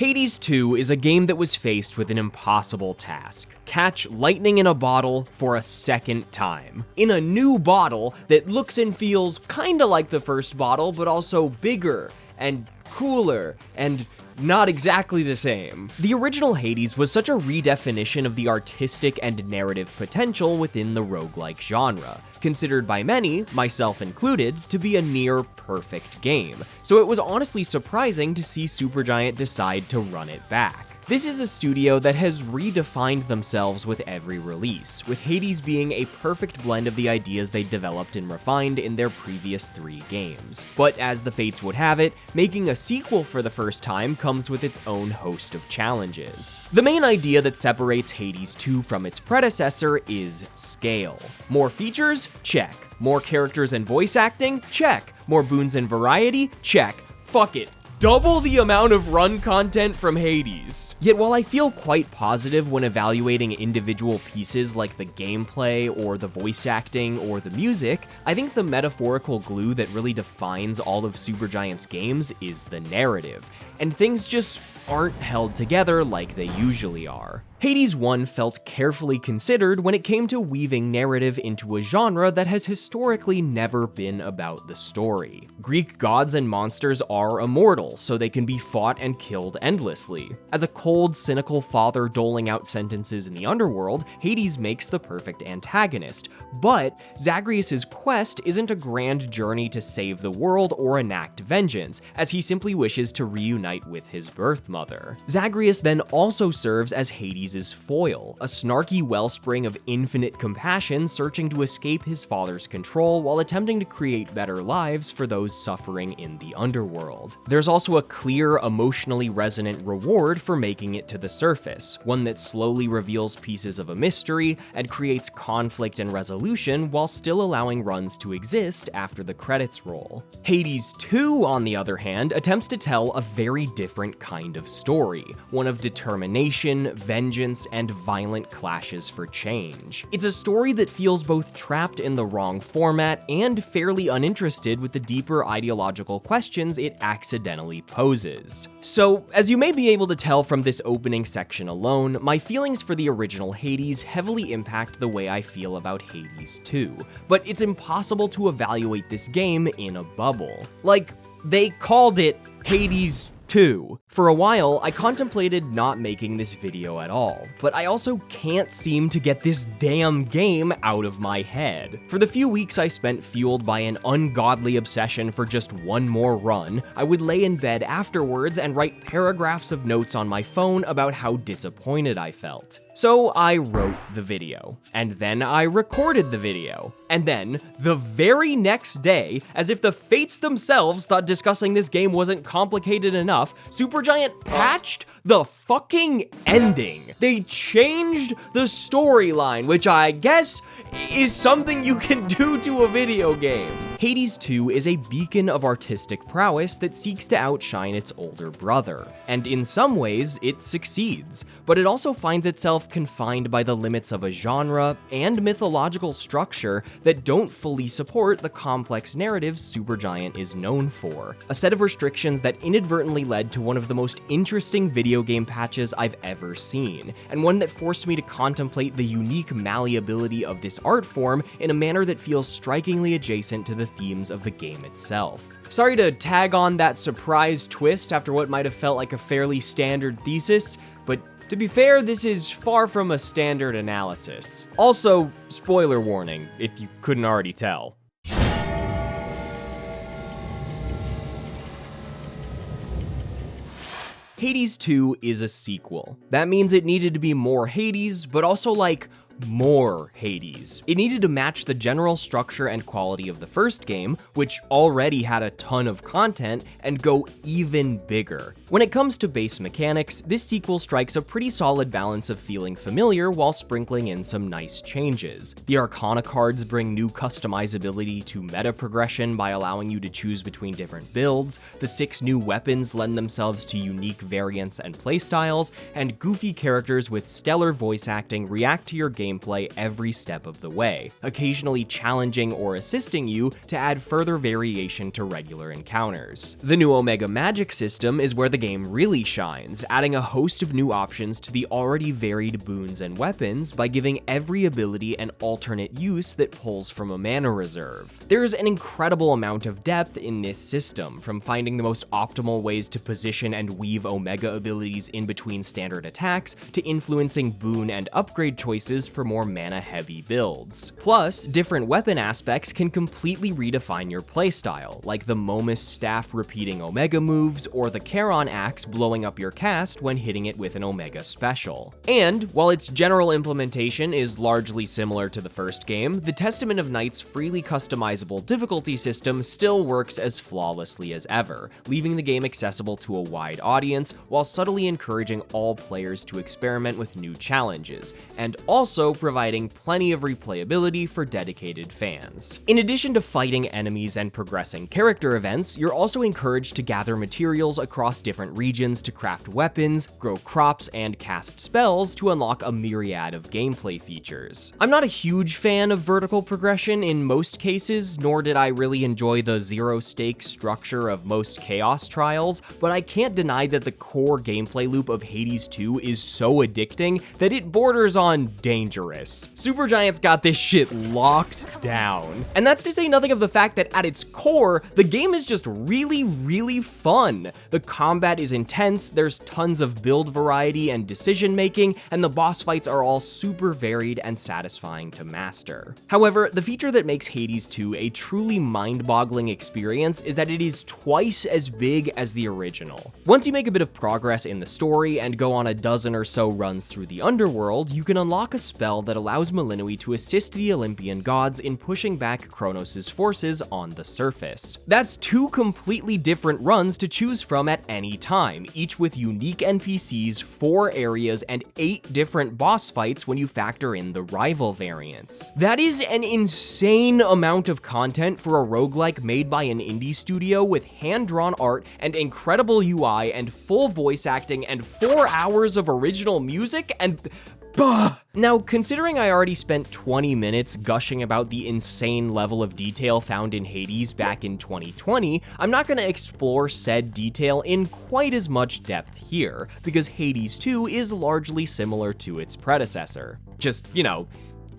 Hades 2 is a game that was faced with an impossible task. Catch lightning in a bottle for a second time. In a new bottle that looks and feels kinda like the first bottle, but also bigger and cooler and not exactly the same. The original Hades was such a redefinition of the artistic and narrative potential within the roguelike genre, considered by many, myself included, to be a near perfect game, so it was honestly surprising to see Supergiant decide to run it back. This is a studio that has redefined themselves with every release, with Hades being a perfect blend of the ideas they developed and refined in their previous 3 games. But as the fates would have it, making a sequel for the first time comes with its own host of challenges. The main idea that separates Hades 2 from its predecessor is scale. More features? Check. More characters and voice acting? Check. More boons and variety? Check. Fuck it. Double the amount of run content from Hades. Yet while I feel quite positive when evaluating individual pieces like the gameplay or the voice acting or the music, I think the metaphorical glue that really defines all of Supergiant's games is the narrative, and things just aren't held together like they usually are. Hades 1 felt carefully considered when it came to weaving narrative into a genre that has historically never been about the story. Greek gods and monsters are immortal, so they can be fought and killed endlessly. As a cold, cynical father doling out sentences in the underworld, Hades makes the perfect antagonist. But Zagreus' quest isn't a grand journey to save the world or enact vengeance, as he simply wishes to reunite with his birth mother. Zagreus then also serves as Hades' foil, a snarky wellspring of infinite compassion searching to escape his father's control while attempting to create better lives for those suffering in the underworld. There's also a clear, emotionally resonant reward for making it to the surface, one that slowly reveals pieces of a mystery and creates conflict and resolution while still allowing runs to exist after the credits roll. Hades 2, on the other hand, attempts to tell a very different kind of story, one of determination, vengeance, and violent clashes for change. It's a story that feels both trapped in the wrong format and fairly uninterested with the deeper ideological questions it accidentally poses. So, as you may be able to tell from this opening section alone, my feelings for the original Hades heavily impact the way I feel about Hades 2, but it's impossible to evaluate this game in a bubble. Like, they called it Hades 2. For a while, I contemplated not making this video at all, but I also can't seem to get this damn game out of my head. For the few weeks I spent fueled by an ungodly obsession for just one more run, I would lay in bed afterwards and write paragraphs of notes on my phone about how disappointed I felt. So I wrote the video, and then I recorded the video, and then, the very next day, as if the fates themselves thought discussing this game wasn't complicated enough, Supergiant patched the fucking ending. They changed the storyline, which I guess is something you can do to a video game. Hades 2 is a beacon of artistic prowess that seeks to outshine its older brother, and in some ways, it succeeds, but it also finds itself confined by the limits of a genre and mythological structure that don't fully support the complex narrative Supergiant is known for, a set of restrictions that inadvertently led to one of the most interesting video game patches I've ever seen, and one that forced me to contemplate the unique malleability of this art form in a manner that feels strikingly adjacent to the themes of the game itself. Sorry to tag on that surprise twist after what might have felt like a fairly standard thesis, but to be fair, this is far from a standard analysis. Also, spoiler warning, if you couldn't already tell. Hades 2 is a sequel. That means it needed to be more Hades, but also like more Hades. It needed to match the general structure and quality of the first game, which already had a ton of content, and go even bigger. When it comes to base mechanics, this sequel strikes a pretty solid balance of feeling familiar while sprinkling in some nice changes. The Arcana cards bring new customizability to meta progression by allowing you to choose between different builds, the 6 new weapons lend themselves to unique variants and playstyles, and goofy characters with stellar voice acting react to your gameplay gameplay every step of the way, occasionally challenging or assisting you to add further variation to regular encounters. The new Omega Magic system is where the game really shines, adding a host of new options to the already varied boons and weapons by giving every ability an alternate use that pulls from a mana reserve. There's an incredible amount of depth in this system, from finding the most optimal ways to position and weave Omega abilities in between standard attacks, to influencing boon and upgrade choices for more mana-heavy builds. Plus, different weapon aspects can completely redefine your playstyle, like the Momus staff repeating Omega moves, or the Charon axe blowing up your cast when hitting it with an Omega special. And, while its general implementation is largely similar to the first game, the Testament of Night's freely customizable difficulty system still works as flawlessly as ever, leaving the game accessible to a wide audience while subtly encouraging all players to experiment with new challenges, and also providing plenty of replayability for dedicated fans. In addition to fighting enemies and progressing character events, you're also encouraged to gather materials across different regions to craft weapons, grow crops, and cast spells to unlock a myriad of gameplay features. I'm not a huge fan of vertical progression in most cases, nor did I really enjoy the zero-stakes structure of most Chaos Trials, but I can't deny that the core gameplay loop of Hades 2 is so addicting that it borders on dangerous. Supergiant's got this shit locked down. And that's to say nothing of the fact that at its core, the game is just really fun. The combat is intense, there's tons of build variety and decision making, and the boss fights are all super varied and satisfying to master. However, the feature that makes Hades 2 a truly mind-boggling experience is that it is twice as big as the original. Once you make a bit of progress in the story and go on a dozen or so runs through the underworld, you can unlock a spell that allows Melinoi to assist the Olympian gods in pushing back Kronos' forces on the surface. That's 2 completely different runs to choose from at any time, each with unique NPCs, 4 areas, and 8 different boss fights when you factor in the rival variants. That is an insane amount of content for a roguelike made by an indie studio with hand-drawn art and incredible UI and full voice acting and 4 hours of original music and Now, considering I already spent 20 minutes gushing about the insane level of detail found in Hades back in 2020, I'm not going to explore said detail in quite as much depth here, because Hades 2 is largely similar to its predecessor. Just,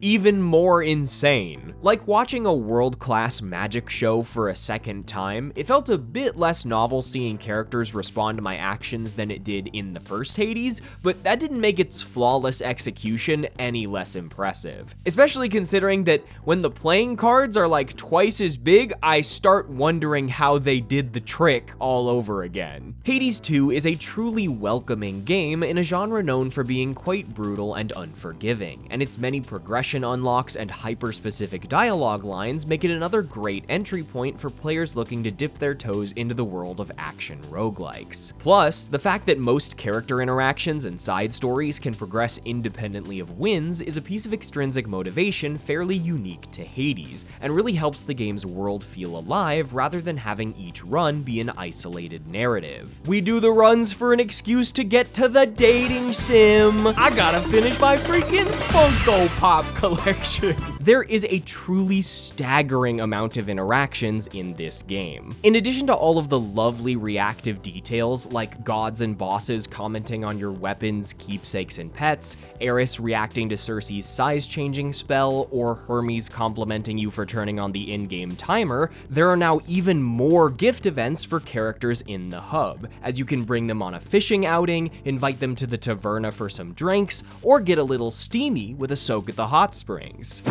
even more insane. Like watching a world-class magic show for a second time, it felt a bit less novel seeing characters respond to my actions than it did in the first Hades, but that didn't make its flawless execution any less impressive. Especially considering that when the playing cards are like twice as big, I start wondering how they did the trick all over again. Hades 2 is a truly welcoming game in a genre known for being quite brutal and unforgiving, and its many progression unlocks and hyper-specific dialogue lines make it another great entry point for players looking to dip their toes into the world of action roguelikes. Plus, the fact that most character interactions and side stories can progress independently of wins is a piece of extrinsic motivation fairly unique to Hades, and really helps the game's world feel alive rather than having each run be an isolated narrative. We do the runs for an excuse to get to the dating sim. I gotta finish my freaking Funko Pop collection. There is a truly staggering amount of interactions in this game. In addition to all of the lovely reactive details like gods and bosses commenting on your weapons, keepsakes, and pets, Eris reacting to Circe's size-changing spell, or Hermes complimenting you for turning on the in-game timer, there are now even more gift events for characters in the hub, as you can bring them on a fishing outing, invite them to the taverna for some drinks, or get a little steamy with a soak at the hot springs.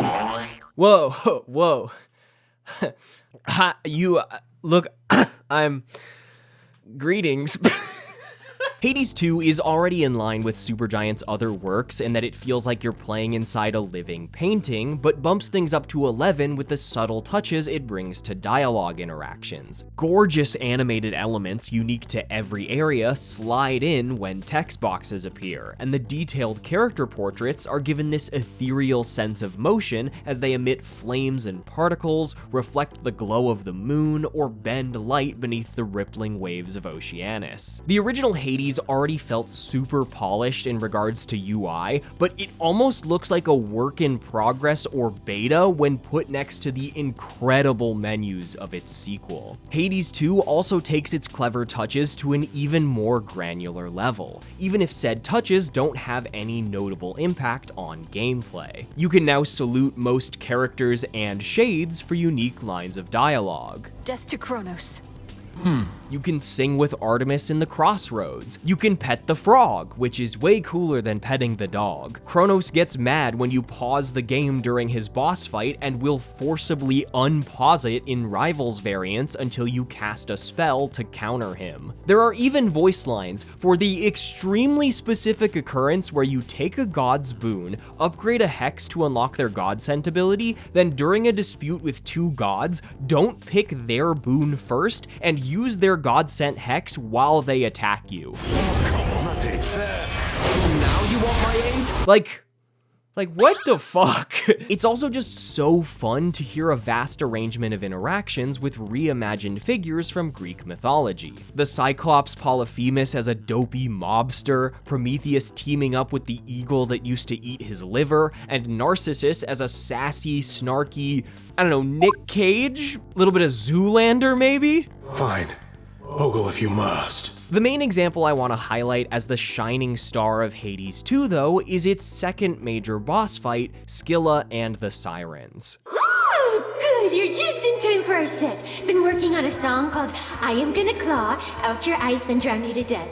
Whoa. Look, greetings. Hades 2 is already in line with Supergiant's other works in that it feels like you're playing inside a living painting, but bumps things up to 11 with the subtle touches it brings to dialogue interactions. Gorgeous animated elements unique to every area slide in when text boxes appear, and the detailed character portraits are given this ethereal sense of motion as they emit flames and particles, reflect the glow of the moon, or bend light beneath the rippling waves of Oceanus. The original Hades Hades already felt super polished in regards to UI, but it almost looks like a work in progress or beta when put next to the incredible menus of its sequel. Hades 2 also takes its clever touches to an even more granular level, even if said touches don't have any notable impact on gameplay. You can now salute most characters and shades for unique lines of dialogue. Death to Kronos. You can sing with Artemis in the Crossroads. You can pet the frog, which is way cooler than petting the dog. Kronos gets mad when you pause the game during his boss fight and will forcibly unpause it in Rivals variants until you cast a spell to counter him. There are even voice lines for the extremely specific occurrence where you take a god's boon, upgrade a hex to unlock their godsent ability, then during a dispute with two gods, don't pick their boon first and use their god-sent hex while they attack you. Now you want my aid? Like, what the fuck? It's also just so fun to hear a vast arrangement of interactions with reimagined figures from Greek mythology. The Cyclops Polyphemus as a dopey mobster, Prometheus teaming up with the eagle that used to eat his liver, and Narcissus as a sassy, snarky, I don't know, Nick Cage? A little bit of Zoolander, maybe? Fine. Ogle if you must. The main example I want to highlight as the shining star of Hades 2, though, is its second major boss fight, Scylla and the Sirens. Good, you're just in time for our set. Been working on a song called I Am Gonna Claw Out Your Eyes Then Drown You to Death.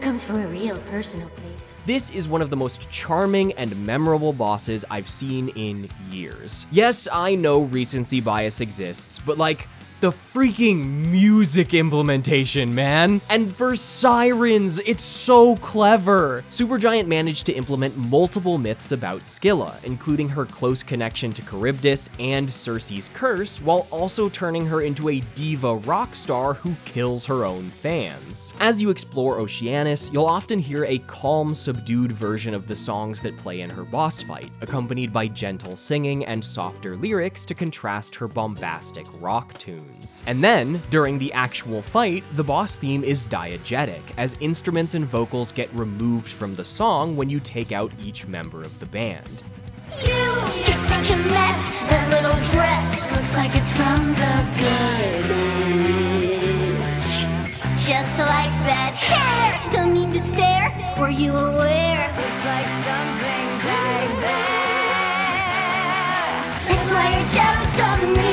Comes from a real personal place. This is one of the most charming and memorable bosses I've seen in years. Yes, I know recency bias exists, but like, the freaking music implementation, man. And for Sirens, it's so clever. Supergiant managed to implement multiple myths about Scylla, including her close connection to Charybdis and Circe's curse, while also turning her into a diva rock star who kills her own fans. As you explore Oceanus, you'll often hear a calm, subdued version of the songs that play in her boss fight, accompanied by gentle singing and softer lyrics to contrast her bombastic rock tunes. And then, during the actual fight, the boss theme is diegetic, as instruments and vocals get removed from the song when you take out each member of the band. You're such a mess. That little dress looks like it's from the good age. Just like that hair. Don't need to stare. Were you aware? Looks like something died there. That's why you're jealous of me.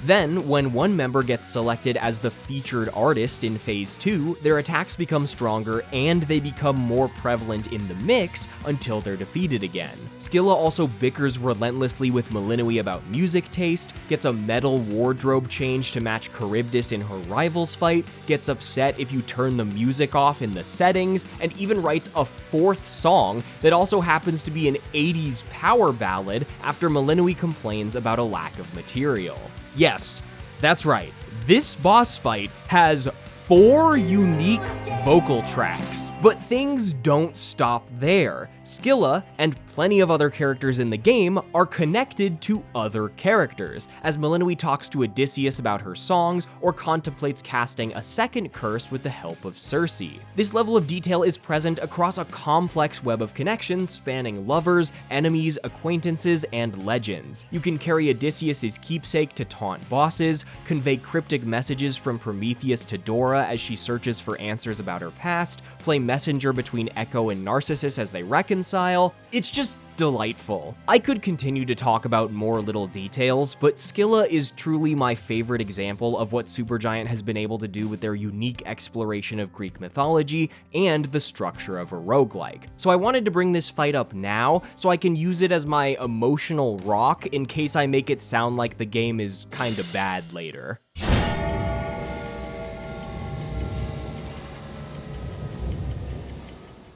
Then, when one member gets selected as the featured artist in Phase 2, their attacks become stronger and they become more prevalent in the mix until they're defeated again. Scylla also bickers relentlessly with Melinoi about music taste, gets a metal wardrobe change to match Charybdis in her Rivals fight, gets upset if you turn the music off in the settings, and even writes a fourth song that also happens to be an 80s power ballad after Melinoi complains about a lack of material. Yes, that's right. This boss fight has 4 unique vocal tracks. But things don't stop there. Scylla, and plenty of other characters in the game, are connected to other characters, as Melinoi talks to Odysseus about her songs, or contemplates casting a second curse with the help of Circe. This level of detail is present across a complex web of connections spanning lovers, enemies, acquaintances, and legends. You can carry Odysseus' keepsake to taunt bosses, convey cryptic messages from Prometheus to Dora as she searches for answers about her past, play messenger between Echo and Narcissus as they reconcile. It's just delightful. I could continue to talk about more little details, but Scylla is truly my favorite example of what Supergiant has been able to do with their unique exploration of Greek mythology and the structure of a roguelike. So I wanted to bring this fight up now so I can use it as my emotional rock in case I make it sound like the game is kinda bad later.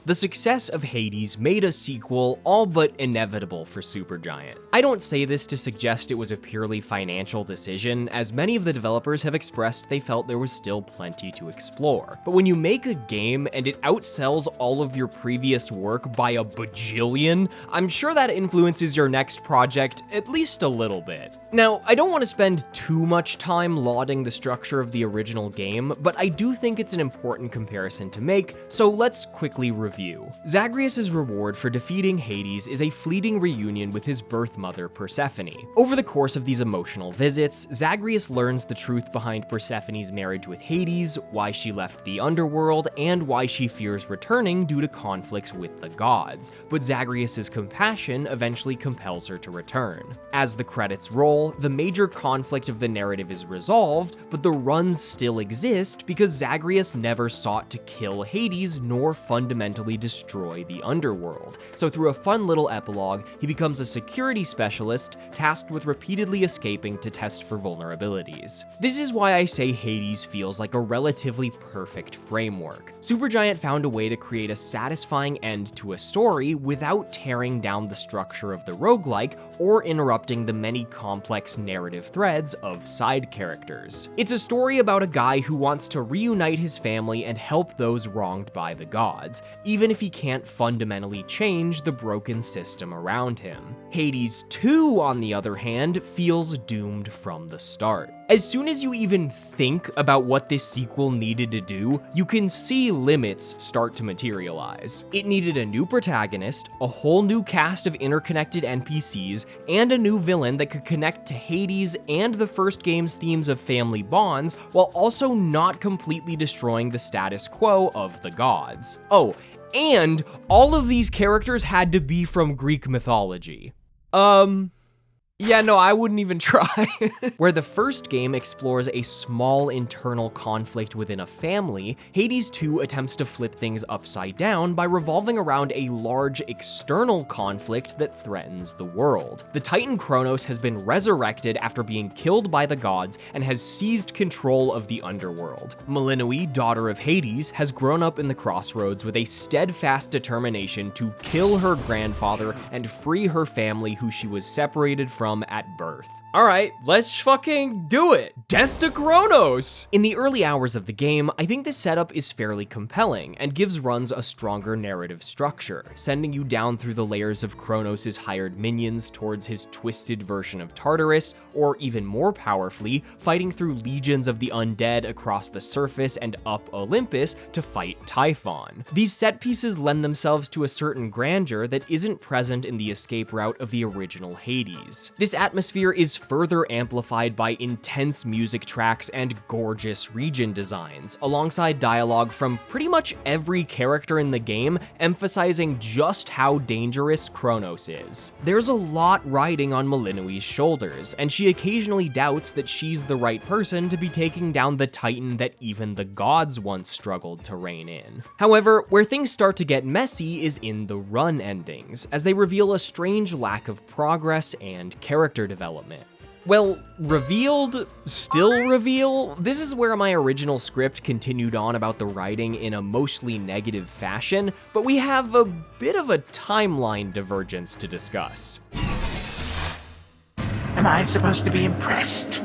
The success of Hades made a sequel all but inevitable for Supergiant. I don't say this to suggest it was a purely financial decision, as many of the developers have expressed they felt there was still plenty to explore. But when you make a game and it outsells all of your previous work by a bajillion, I'm sure that influences your next project at least a little bit. Now, I don't want to spend too much time lauding the structure of the original game, but I do think it's an important comparison to make, so let's quickly review. Zagreus' reward for defeating Hades is a fleeting reunion with his birth mother, Persephone. Over the course of these emotional visits, Zagreus learns the truth behind Persephone's marriage with Hades, why she left the underworld, and why she fears returning due to conflicts with the gods, but Zagreus' compassion eventually compels her to return. As the credits roll, the major conflict of the narrative is resolved, but the runs still exist because Zagreus never sought to kill Hades nor fundamentally destroy the underworld. So through a fun little epilogue, he becomes a security specialist tasked with repeatedly escaping to test for vulnerabilities. This is why I say Hades feels like a relatively perfect framework. Supergiant found a way to create a satisfying end to a story without tearing down the structure of the roguelike or interrupting the many complex narrative threads of side characters. It's a story about a guy who wants to reunite his family and help those wronged by the gods, even if he can't fundamentally change the broken system around him. Hades 2, on the other hand, feels doomed from the start. As soon as you even think about what this sequel needed to do, you can see limits start to materialize. It needed a new protagonist, a whole new cast of interconnected NPCs, and a new villain that could connect to Hades and the first game's themes of family bonds, while also not completely destroying the status quo of the gods. Oh, and all of these characters had to be from Greek mythology. Yeah, no, I wouldn't even try. Where the first game explores a small internal conflict within a family, Hades 2 attempts to flip things upside down by revolving around a large external conflict that threatens the world. The Titan Kronos has been resurrected after being killed by the gods and has seized control of the underworld. Melinoe, daughter of Hades, has grown up in the crossroads with a steadfast determination to kill her grandfather and free her family who she was separated from at birth. Alright, let's fucking do it! Death to Kronos! In the early hours of the game, I think the setup is fairly compelling and gives runs a stronger narrative structure, sending you down through the layers of Kronos' hired minions towards his twisted version of Tartarus, or even more powerfully, fighting through legions of the undead across the surface and up Olympus to fight Typhon. These set pieces lend themselves to a certain grandeur that isn't present in the escape route of the original Hades. This atmosphere is further amplified by intense music tracks and gorgeous region designs, alongside dialogue from pretty much every character in the game, emphasizing just how dangerous Kronos is. There's a lot riding on Melinoe's shoulders, and she occasionally doubts that she's the right person to be taking down the titan that even the gods once struggled to rein in. However, where things start to get messy is in the run endings, as they reveal a strange lack of progress and character development. Well, revealed, still reveal? This is where my original script continued on about the writing in a mostly negative fashion, but we have a bit of a timeline divergence to discuss. Am I supposed to be impressed?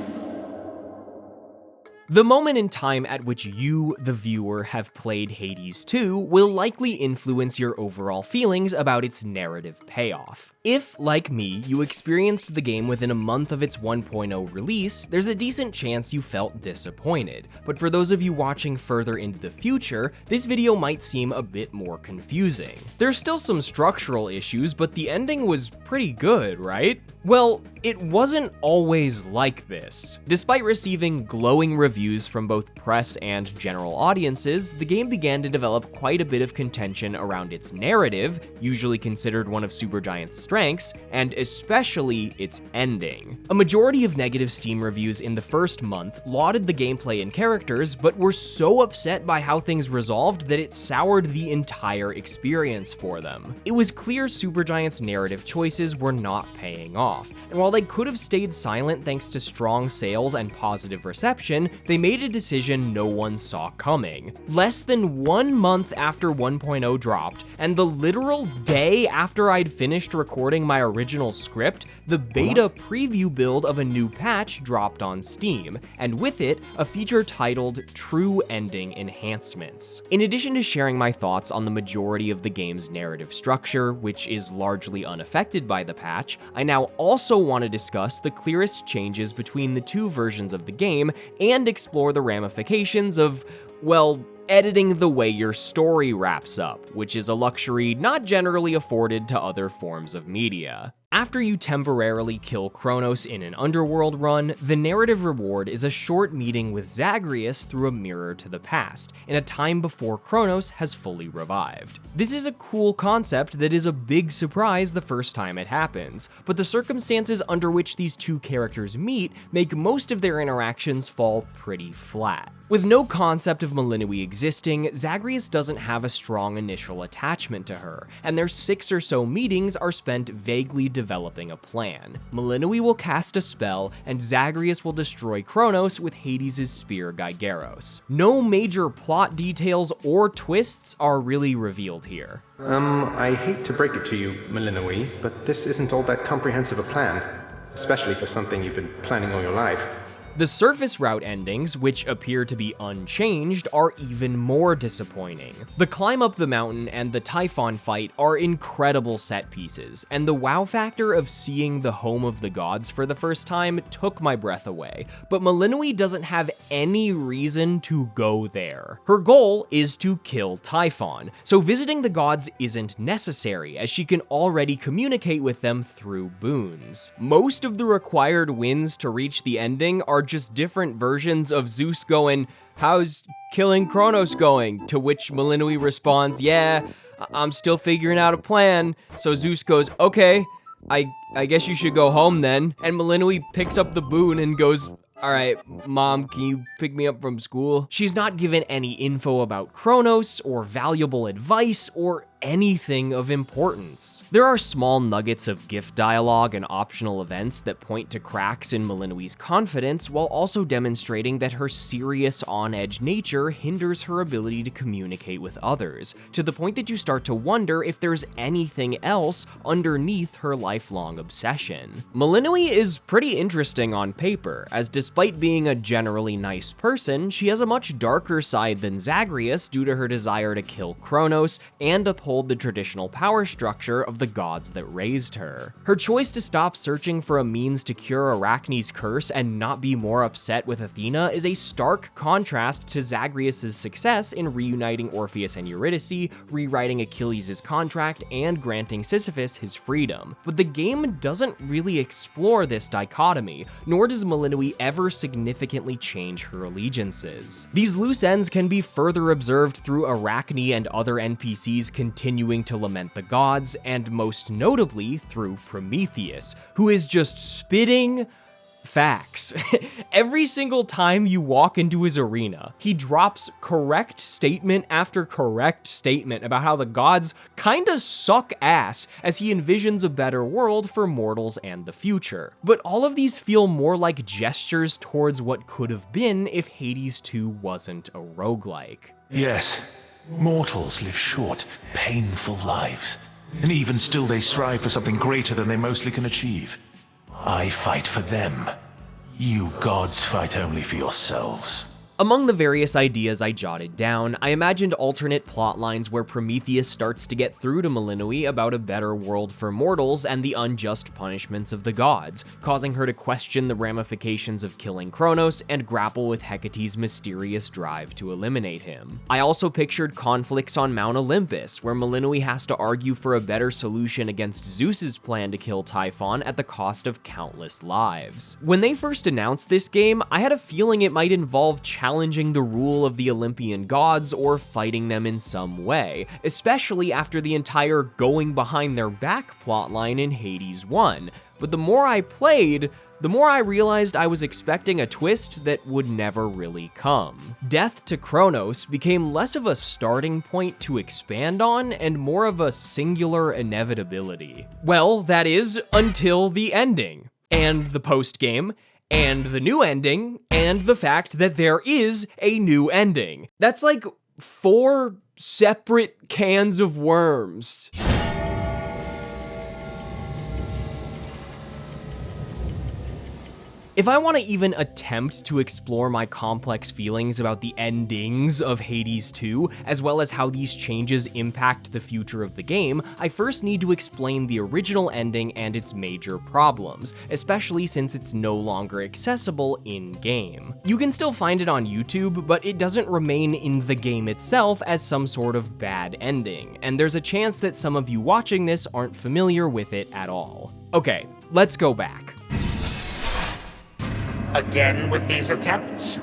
The moment in time at which you, the viewer, have played Hades 2 will likely influence your overall feelings about its narrative payoff. If, like me, you experienced the game within a month of its 1.0 release, there's a decent chance you felt disappointed. But for those of you watching further into the future, this video might seem a bit more confusing. There's still some structural issues, but the ending was pretty good, right? Well, it wasn't always like this. Despite receiving glowing reviews from both press and general audiences, the game began to develop quite a bit of contention around its narrative, usually considered one of Supergiant's strengths, and especially its ending. A majority of negative Steam reviews in the first month lauded the gameplay and characters, but were so upset by how things resolved that it soured the entire experience for them. It was clear Supergiant's narrative choices were not paying off, and while they could have stayed silent thanks to strong sales and positive reception, they made a decision no one saw coming. Less than 1 month after 1.0 dropped, and the literal day after I'd finished recording my original script, the beta preview build of a new patch dropped on Steam, and with it, a feature titled True Ending Enhancements. In addition to sharing my thoughts on the majority of the game's narrative structure, which is largely unaffected by the patch, I now also want to discuss the clearest changes between the two versions of the game and explore the ramifications of, well, editing the way your story wraps up, which is a luxury not generally afforded to other forms of media. After you temporarily kill Kronos in an underworld run, the narrative reward is a short meeting with Zagreus through a mirror to the past, in a time before Kronos has fully revived. This is a cool concept that is a big surprise the first time it happens, but the circumstances under which these two characters meet make most of their interactions fall pretty flat. With no concept of Malinui existing, Zagreus doesn't have a strong initial attachment to her, and their 6 or so meetings are spent vaguely developing a plan. Malinui will cast a spell, and Zagreus will destroy Kronos with Hades' spear Gygeros. No major plot details or twists are really revealed here. I hate to break it to you, Malinui, but this isn't all that comprehensive a plan, especially for something you've been planning all your life. The surface route endings, which appear to be unchanged, are even more disappointing. The climb up the mountain and the Typhon fight are incredible set pieces, and the wow factor of seeing the home of the gods for the first time took my breath away, but Malinui doesn't have any reason to go there. Her goal is to kill Typhon, so visiting the gods isn't necessary, as she can already communicate with them through boons. Most of the required wins to reach the ending are just different versions of Zeus going, "How's killing Kronos going?" To which Malinui responds, "Yeah, I'm still figuring out a plan." So Zeus goes, "Okay, I guess you should go home then." And Malinui picks up the boon and goes, "All right, Mom, can you pick me up from school?" She's not given any info about Kronos or valuable advice or anything of importance. There are small nuggets of gift dialogue and optional events that point to cracks in Malinui's confidence, while also demonstrating that her serious on-edge nature hinders her ability to communicate with others, to the point that you start to wonder if there's anything else underneath her lifelong obsession. Malinui is pretty interesting on paper, as despite being a generally nice person, she has a much darker side than Zagreus due to her desire to kill Kronos and uphold the traditional power structure of the gods that raised her. Her choice to stop searching for a means to cure Arachne's curse and not be more upset with Athena is a stark contrast to Zagreus' success in reuniting Orpheus and Eurydice, rewriting Achilles' contract, and granting Sisyphus his freedom. But the game doesn't really explore this dichotomy, nor does Malinui ever significantly change her allegiances. These loose ends can be further observed through Arachne and other NPCs continuing to lament the gods, and most notably through Prometheus, who is just spitting facts. Every single time you walk into his arena, he drops correct statement after correct statement about how the gods kinda suck ass as he envisions a better world for mortals and the future. But all of these feel more like gestures towards what could have been if Hades 2 wasn't a roguelike. Yes, mortals live short, painful lives, and even still they strive for something greater than they mostly can achieve. I fight for them. You gods fight only for yourselves. Among the various ideas I jotted down, I imagined alternate plotlines where Prometheus starts to get through to Malinui about a better world for mortals and the unjust punishments of the gods, causing her to question the ramifications of killing Kronos and grapple with Hecate's mysterious drive to eliminate him. I also pictured conflicts on Mount Olympus, where Malinui has to argue for a better solution against Zeus's plan to kill Typhon at the cost of countless lives. When they first announced this game, I had a feeling it might involve challenging the rule of the Olympian gods or fighting them in some way, especially after the entire going behind their back plotline in Hades 1. But the more I played, the more I realized I was expecting a twist that would never really come. Death to Kronos became less of a starting point to expand on and more of a singular inevitability. Well, that is, until the ending, and the post-game, and the new ending, and the fact that there is a new ending. That's like 4 separate cans of worms. If I want to even attempt to explore my complex feelings about the endings of Hades 2, as well as how these changes impact the future of the game, I first need to explain the original ending and its major problems, especially since it's no longer accessible in-game. You can still find it on YouTube, but it doesn't remain in the game itself as some sort of bad ending, and there's a chance that some of you watching this aren't familiar with it at all. Okay, let's go back. Again with these attempts?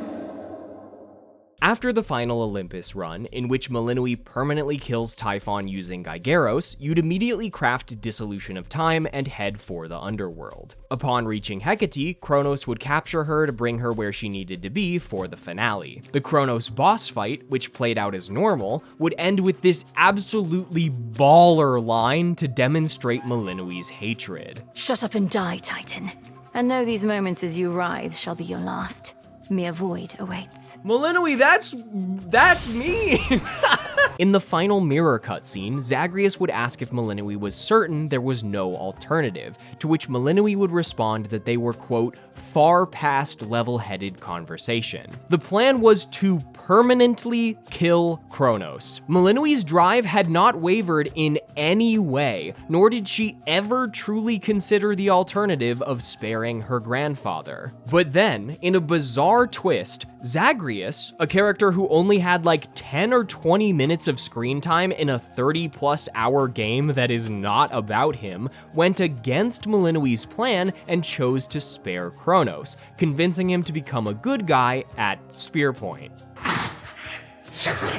After the final Olympus run, in which Melinoi permanently kills Typhon using Gygeros, you'd immediately craft Dissolution of Time and head for the underworld. Upon reaching Hecate, Kronos would capture her to bring her where she needed to be for the finale. The Kronos boss fight, which played out as normal, would end with this absolutely baller line to demonstrate Melinoi's hatred. Shut up and die, Titan. And know these moments as you writhe shall be your last. Mere void awaits. Melinoi, that's me! In the final mirror cutscene, Zagreus would ask if Melinoi was certain there was no alternative, to which Melinoi would respond that they were, quote, far past level-headed conversation. The plan was to permanently kill Kronos. Melinoi's drive had not wavered in any way, nor did she ever truly consider the alternative of sparing her grandfather. But then, in a bizarre twist, Zagreus, a character who only had like 10 or 20 minutes of screen time in a 30+ hour game that is not about him, went against Melinoi's plan and chose to spare Kronos, convincing him to become a good guy at spear point. Simply,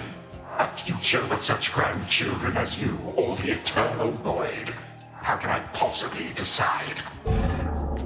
a future with such grandchildren as you, or the eternal void. How can I possibly decide?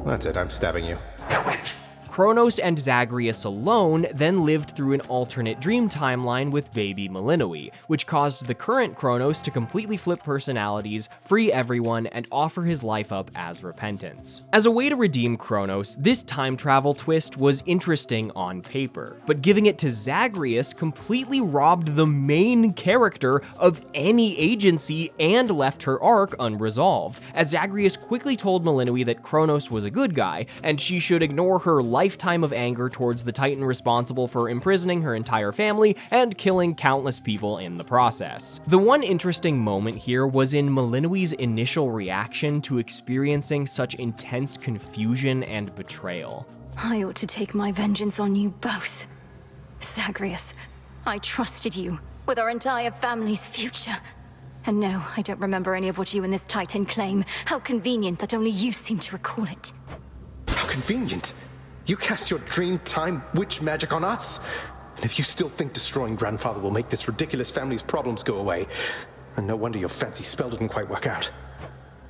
That's it, I'm stabbing you. Now wait. Kronos and Zagreus alone then lived through an alternate dream timeline with baby Melinoi, which caused the current Kronos to completely flip personalities, free everyone, and offer his life up as repentance. As a way to redeem Kronos, this time travel twist was interesting on paper, but giving it to Zagreus completely robbed the main character of any agency and left her arc unresolved, as Zagreus quickly told Melinoi that Kronos was a good guy, and she should ignore her lifetime of anger towards the Titan responsible for imprisoning her entire family and killing countless people in the process. The one interesting moment here was in Melinoi's initial reaction to experiencing such intense confusion and betrayal. I ought to take my vengeance on you both. Zagreus, I trusted you with our entire family's future. And no, I don't remember any of what you and this Titan claim. How convenient that only you seem to recall it. How convenient. You cast your dream time witch magic on us? And if you still think destroying grandfather will make this ridiculous family's problems go away, then no wonder your fancy spell didn't quite work out.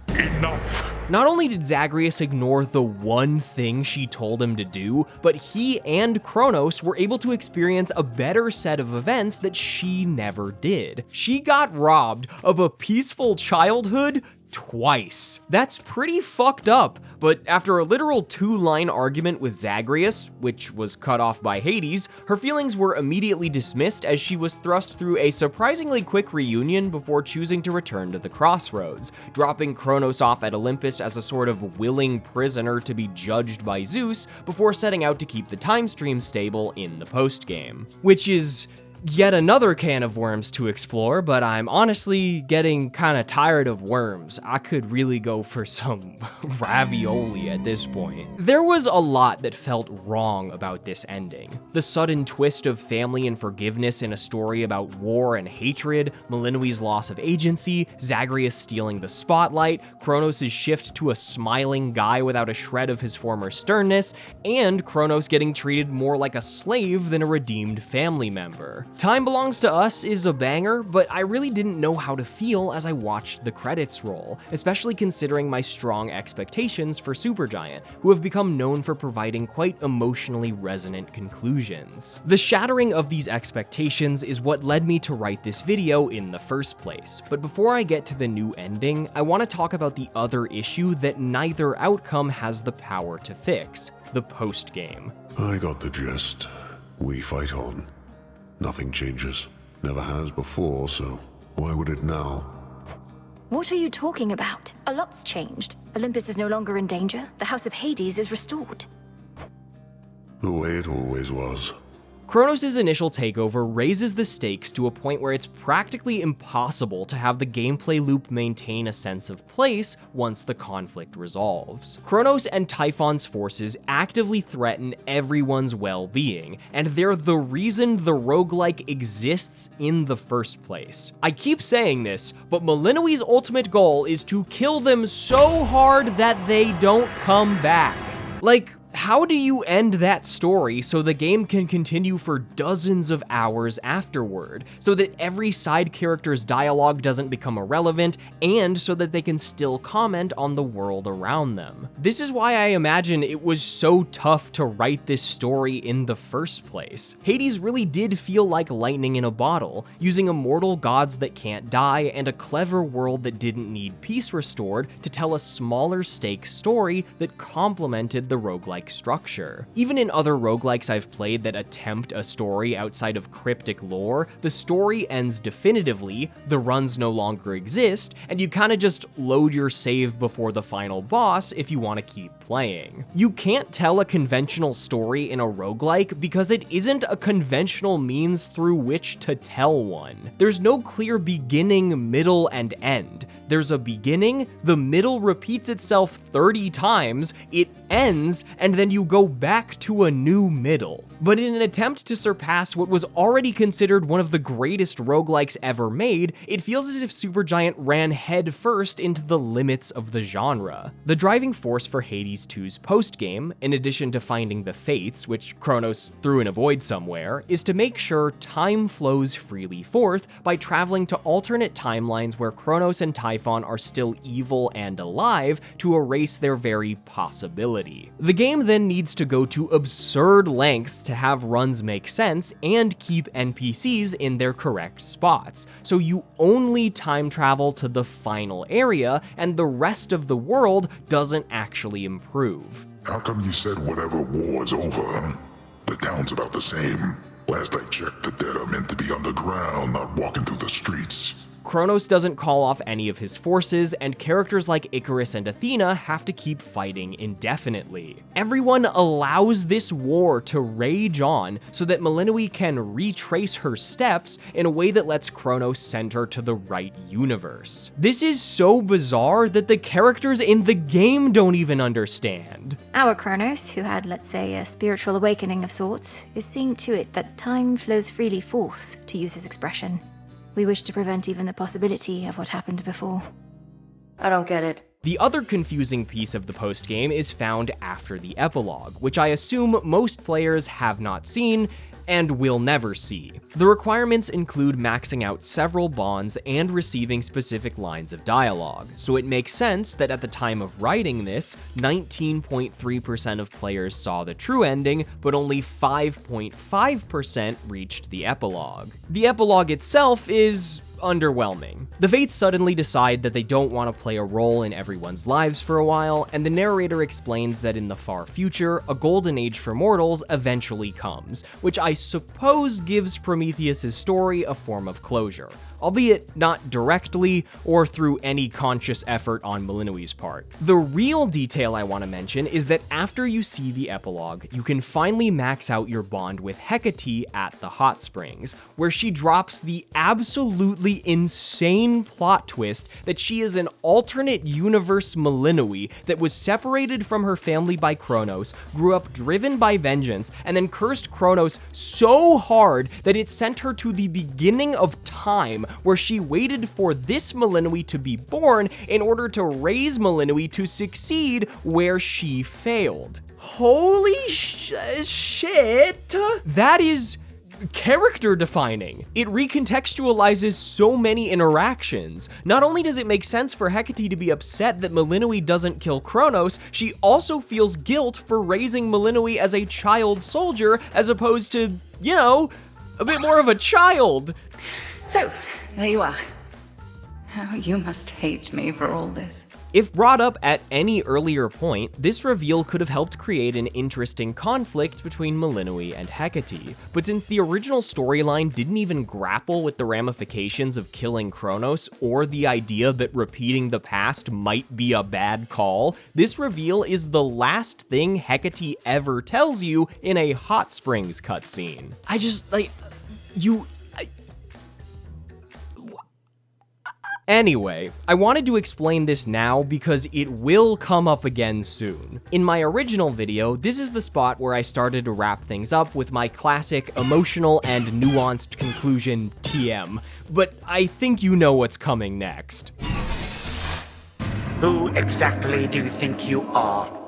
Enough! Not only did Zagreus ignore the one thing she told him to do, but he and Kronos were able to experience a better set of events that she never did. She got robbed of a peaceful childhood twice. That's pretty fucked up, but after a literal 2-line argument with Zagreus, which was cut off by Hades, her feelings were immediately dismissed as she was thrust through a surprisingly quick reunion before choosing to return to the Crossroads, dropping Kronos off at Olympus as a sort of willing prisoner to be judged by Zeus before setting out to keep the time stream stable in the postgame. Which is yet another can of worms to explore, but I'm honestly getting kinda tired of worms. I could really go for some ravioli at this point. There was a lot that felt wrong about this ending. The sudden twist of family and forgiveness in a story about war and hatred, Melinoi's loss of agency, Zagreus stealing the spotlight, Kronos' shift to a smiling guy without a shred of his former sternness, and Kronos getting treated more like a slave than a redeemed family member. Time Belongs to Us is a banger, but I really didn't know how to feel as I watched the credits roll, especially considering my strong expectations for Supergiant, who have become known for providing quite emotionally resonant conclusions. The shattering of these expectations is what led me to write this video in the first place, but before I get to the new ending, I want to talk about the other issue that neither outcome has the power to fix: the post-game. I got the gist. We fight on. Nothing changes. Never has before, so why would it now? What are you talking about? A lot's changed. Olympus is no longer in danger. The House of Hades is restored. The way it always was. Kronos' initial takeover raises the stakes to a point where it's practically impossible to have the gameplay loop maintain a sense of place once the conflict resolves. Kronos and Typhon's forces actively threaten everyone's well-being, and they're the reason the roguelike exists in the first place. I keep saying this, but Millenoui's ultimate goal is to kill them so hard that they don't come back. Like, how do you end that story so the game can continue for dozens of hours afterward, so that every side character's dialogue doesn't become irrelevant, and so that they can still comment on the world around them? This is why I imagine it was so tough to write this story in the first place. Hades really did feel like lightning in a bottle, using immortal gods that can't die and a clever world that didn't need peace restored to tell a smaller stakes story that complemented the roguelike structure. Even in other roguelikes I've played that attempt a story outside of cryptic lore, the story ends definitively, the runs no longer exist, and you kinda just load your save before the final boss if you want to keep playing. You can't tell a conventional story in a roguelike because it isn't a conventional means through which to tell one. There's no clear beginning, middle, and end. There's a beginning, the middle repeats itself 30 times, it ends, and then you go back to a new middle. But in an attempt to surpass what was already considered one of the greatest roguelikes ever made, it feels as if Supergiant ran headfirst into the limits of the genre. The driving force for Hades 2's postgame, in addition to finding the Fates, which Kronos threw in a void somewhere, is to make sure time flows freely forth by traveling to alternate timelines where Kronos and Typhon are still evil and alive to erase their very possibility. The game then needs to go to absurd lengths to have runs make sense and keep NPCs in their correct spots, so you only time travel to the final area and the rest of the world doesn't actually improve. How come you said whatever war's over? The town's about the same. Last I checked, the dead are meant to be underground, not walking through the streets. Kronos doesn't call off any of his forces, and characters like Icarus and Athena have to keep fighting indefinitely. Everyone allows this war to rage on so that Millennoui can retrace her steps in a way that lets Kronos send her to the right universe. This is so bizarre that the characters in the game don't even understand. Our Kronos, who had, let's say, a spiritual awakening of sorts, is seeing to it that time flows freely forth, to use his expression. We wish to prevent even the possibility of what happened before. I don't get it. The other confusing piece of the postgame is found after the epilogue, which I assume most players have not seen and will never see. The requirements include maxing out several bonds and receiving specific lines of dialogue, so it makes sense that at the time of writing this, 19.3% of players saw the true ending, but only 5.5% reached the epilogue. The epilogue itself is underwhelming. The Fates suddenly decide that they don't want to play a role in everyone's lives for a while, and the narrator explains that in the far future, a golden age for mortals eventually comes, which I suppose gives Prometheus' story a form of closure, albeit not directly or through any conscious effort on Millenoui's part. The real detail I want to mention is that after you see the epilogue, you can finally max out your bond with Hecate at the hot springs, where she drops the absolutely insane plot twist that she is an alternate universe Millennoui that was separated from her family by Kronos, grew up driven by vengeance, and then cursed Kronos so hard that it sent her to the beginning of time, where she waited for this Millennoui to be born in order to raise Millennoui to succeed where she failed. Holy shit! That is character defining. It recontextualizes so many interactions. Not only does it make sense for Hecate to be upset that Malinui doesn't kill Kronos, she also feels guilt for raising Malinui as a child soldier as opposed to, you know, a bit more of a child. So, there you are. How you must hate me for all this. If brought up at any earlier point, this reveal could have helped create an interesting conflict between Malinui and Hecate, but since the original storyline didn't even grapple with the ramifications of killing Kronos or the idea that repeating the past might be a bad call, this reveal is the last thing Hecate ever tells you in a Hot Springs cutscene. Anyway, I wanted to explain this now because it will come up again soon. In my original video, this is the spot where I started to wrap things up with my classic emotional and nuanced conclusion TM, but I think you know what's coming next. Who exactly do you think you are?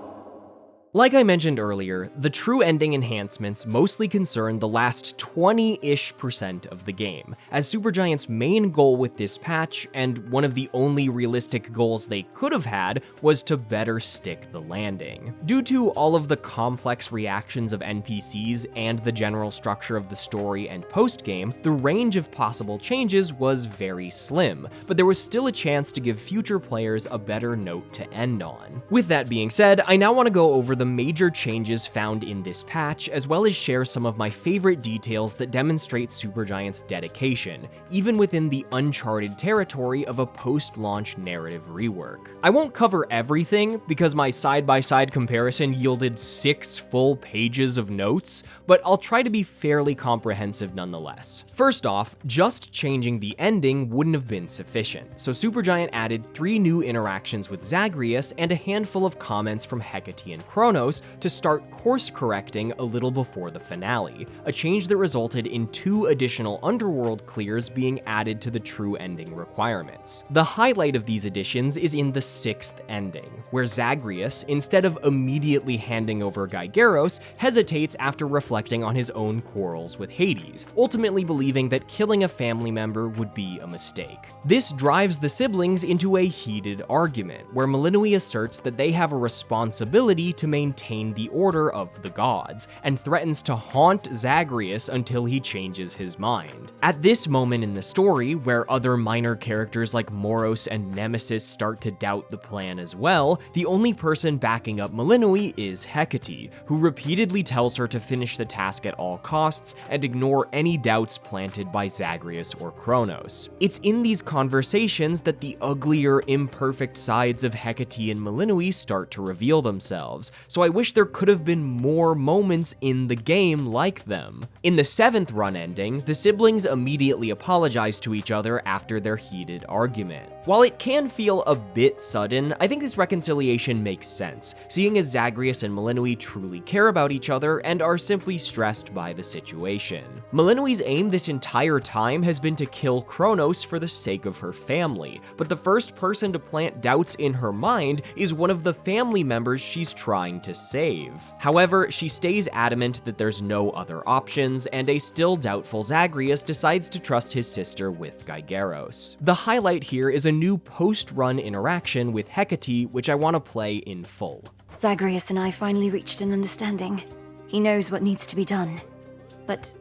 Like I mentioned earlier, the true ending enhancements mostly concern the last 20-ish% of the game, as Supergiant's main goal with this patch, and one of the only realistic goals they could have had, was to better stick the landing. Due to all of the complex reactions of NPCs and the general structure of the story and post-game, the range of possible changes was very slim, but there was still a chance to give future players a better note to end on. With that being said, I now want to go over the major changes found in this patch, as well as share some of my favorite details that demonstrate Supergiant's dedication, even within the uncharted territory of a post-launch narrative rework. I won't cover everything, because my side-by-side comparison yielded 6 full pages of notes, but I'll try to be fairly comprehensive nonetheless. First off, just changing the ending wouldn't have been sufficient, so Supergiant added 3 new interactions with Zagreus and a handful of comments from Hecate and Kronos to start course-correcting a little before the finale, a change that resulted in 2 additional underworld clears being added to the true ending requirements. The highlight of these additions is in the 6th ending, where Zagreus, instead of immediately handing over Gygeros, hesitates after reflecting on his own quarrels with Hades, ultimately believing that killing a family member would be a mistake. This drives the siblings into a heated argument, where Malinui asserts that they have a responsibility to maintain the order of the gods, and threatens to haunt Zagreus until he changes his mind. At this moment in the story, where other minor characters like Moros and Nemesis start to doubt the plan as well, the only person backing up Malinui is Hecate, who repeatedly tells her to finish the task at all costs and ignore any doubts planted by Zagreus or Kronos. It's in these conversations that the uglier, imperfect sides of Hecate and Malinui start to reveal themselves, so I wish there could have been more moments in the game like them. In the 7th run ending, the siblings immediately apologize to each other after their heated argument. While it can feel a bit sudden, I think this reconciliation makes sense, seeing as Zagreus and Malinui truly care about each other and are simply stressed by the situation. Malinui's aim this entire time has been to kill Kronos for the sake of her family, but the first person to plant doubts in her mind is one of the family members she's trying to save. However, she stays adamant that there's no other options, and a still doubtful Zagreus decides to trust his sister with Gygeros. The highlight here is a new post-run interaction with Hecate, which I want to play in full. Zagreus and I finally reached an understanding. He knows what needs to be done. But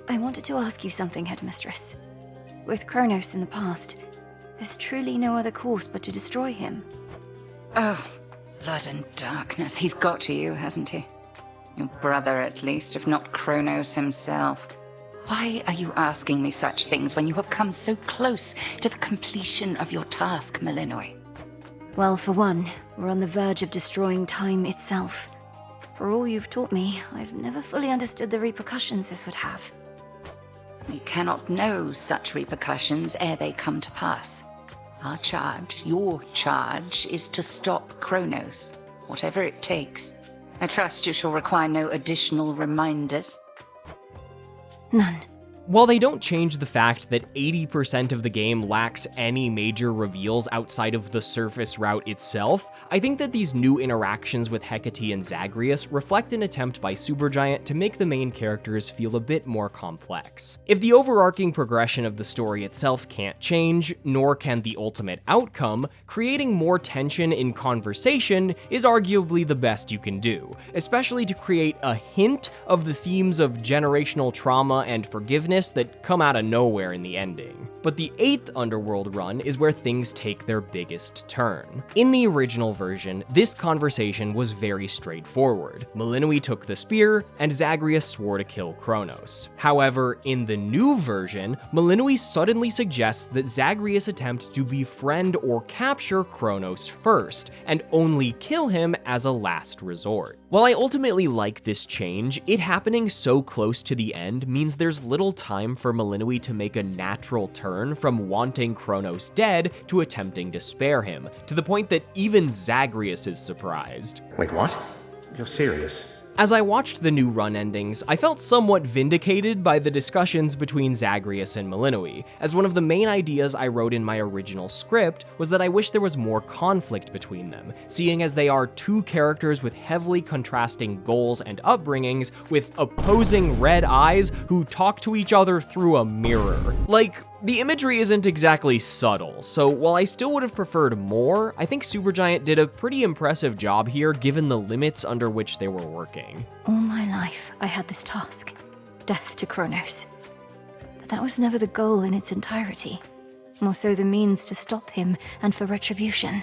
I wanted to ask you something, Headmistress. With Kronos in the past, there's truly no other course but to destroy him. Oh, blood and darkness. He's got to you, hasn't he? Your brother, at least, if not Kronos himself. Why are you asking me such things when you have come so close to the completion of your task, Malinui? Well, for one, we're on the verge of destroying time itself. For all you've taught me, I've never fully understood the repercussions this would have. We cannot know such repercussions ere they come to pass. Our charge, your charge, is to stop Kronos, whatever it takes. I trust you shall require no additional reminders. None. While they don't change the fact that 80% of the game lacks any major reveals outside of the surface route itself, I think that these new interactions with Hecate and Zagreus reflect an attempt by Supergiant to make the main characters feel a bit more complex. If the overarching progression of the story itself can't change, nor can the ultimate outcome, creating more tension in conversation is arguably the best you can do, especially to create a hint of the themes of generational trauma and forgiveness that come out of nowhere in the ending. But the 8th Underworld run is where things take their biggest turn. In the original version, this conversation was very straightforward. Melinoi took the spear, and Zagreus swore to kill Kronos. However, in the new version, Melinoi suddenly suggests that Zagreus attempt to befriend or capture Kronos first, and only kill him as a last resort. While I ultimately like this change, it happening so close to the end means there's little time for Melinoi to make a natural turn from wanting Kronos dead to attempting to spare him, to the point that even Zagreus is surprised. Wait, what? You're serious? As I watched the new run endings, I felt somewhat vindicated by the discussions between Zagreus and Melinoi, as one of the main ideas I wrote in my original script was that I wish there was more conflict between them, seeing as they are two characters with heavily contrasting goals and upbringings with opposing red eyes who talk to each other through a mirror. Like, the imagery isn't exactly subtle, so while I still would have preferred more, I think Supergiant did a pretty impressive job here given the limits under which they were working. All my life, I had this task. Death to Kronos. But that was never the goal in its entirety. More so the means to stop him and for retribution.